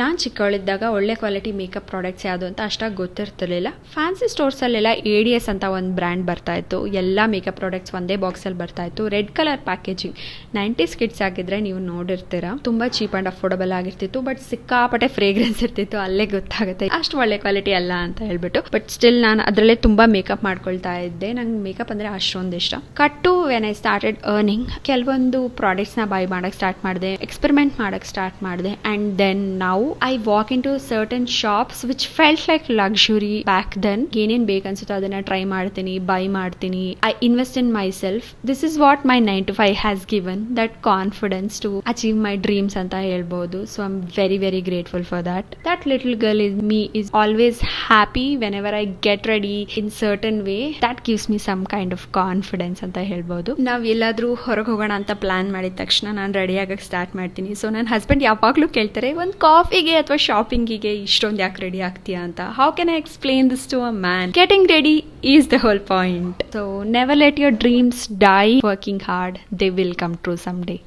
ನಾನು ಚಿಕ್ಕವಳಿದ್ದಾಗ ಒಳ್ಳೆ ಕ್ವಾಲಿಟಿ ಮೇಕಪ್ ಪ್ರಾಡಕ್ಟ್ಸ್ ಯಾವುದು ಅಂತ ಅಷ್ಟಾಗಿ ಗೊತ್ತಿರ್ತಿರ್ಲಿಲ್ಲ. ಫ್ಯಾನ್ಸಿ ಸ್ಟೋರ್ಸಲ್ಲೆಲ್ಲ ADS ಅಂತ ಒಂದು ಬ್ರ್ಯಾಂಡ್ ಬರ್ತಾ ಇತ್ತು. ಎಲ್ಲ ಮೇಕಪ್ ಪ್ರಾಡಕ್ಟ್ಸ್ ಒಂದೇ ಬಾಕ್ಸಲ್ಲಿ ಬರ್ತಾ ಇತ್ತು. Red colour packaging. 90s kids ಆಗಿದ್ರೆ ನೀವು ನೋಡಿರ್ತೀರಾ. ತುಂಬ ಚೀಪ್ ಆ್ಯಂಡ್ ಅಫೋರ್ಡಬಲ್ ಆಗಿರ್ತಿತ್ತು. ಬಟ್ ಸಿಕ್ಕಾಪಟ್ಟೆ ಫ್ರೇಗ್ರೆನ್ಸ್ ಇರ್ತಿತ್ತು. ಅಲ್ಲೇ ಗೊತ್ತಾಗುತ್ತೆ ಅಷ್ಟು ಒಳ್ಳೆ ಕ್ವಾಲಿಟಿ ಅಲ್ಲ ಅಂತ ಹೇಳ್ಬಿಟ್ಟು. ಬಟ್ ಸ್ಟಿಲ್ ನಾನು ಅದರಲ್ಲೇ ತುಂಬ ಮೇಕಪ್ ಮಾಡ್ಕೊಳ್ತಾ ಇದ್ದೆ. ನಂಗೆ ಮೇಕಪ್ ಅಂದರೆ ಅಷ್ಟೊಂದು ಇಷ್ಟ. ಕಟ್ಟು ವೆನ್ ಐ ಸ್ಟಾರ್ಟೆಡ್ ಅರ್ನಿಂಗ್ ಕೆಲವೊಂದು ಪ್ರಾಡಕ್ಟ್ಸ್ನ ಬೈ ಮಾಡೋಕ್ಕೆ ಸ್ಟಾರ್ಟ್ ಮಾಡಿದೆ, ಎಕ್ಸ್ಪೆರಿಮೆಂಟ್ ಮಾಡೋಕ್ಕೆ ಸ್ಟಾರ್ಟ್ ಮಾಡಿದೆ. ಆ್ಯಂಡ್ ದೆನ್ ನಾವು I walk into certain shops which felt like luxury back then. ಏನೇನ್ ಬೇಕನ್ಸುತ್ತೋ ಅದನ್ನ ಟ್ರೈ ಮಾಡ್ತೀನಿ, ಬೈ ಮಾಡ್ತೀನಿ. I invest in myself. This is what my 9 to 5 has given that confidence to achieve my dreams ಅಂತ ಹೇಳ್ಬೋದು. So I'm very very grateful for that. That little girl in me is always happy whenever I get ready in certain way. That gives me some kind of confidence ಅಂತ ಹೇಳ್ಬೋದು. ನಾವ್ ಎಲ್ಲಾದ್ರೂ ಹೊರಗೆ ಹೋಗೋಣ ಅಂತ plan ಮಾಡಿದ ತಕ್ಷಣ ನಾನು ರೆಡಿ ಆಗಕ್ಕೆ ಸ್ಟಾರ್ಟ್ ಮಾಡ್ತೀನಿ. ಸೊ ನನ್ನ ಹಸ್ಬೆಂಡ್ ಯಾವಾಗ್ಲೂ ಕೇಳ್ತಾರೆ, ಒಂದು ಕಾಫಿಗೆ ಅಥವಾ ಶಾಪಿಂಗಿಗೆ ಇಷ್ಟೊಂದು ಯಾಕೆ ರೆಡಿ ಆಗ್ತೀಯಾ ಅಂತ. How can I explain this to a man? Getting ready is the whole point. So never let your dreams die. Working hard, they will come true some day.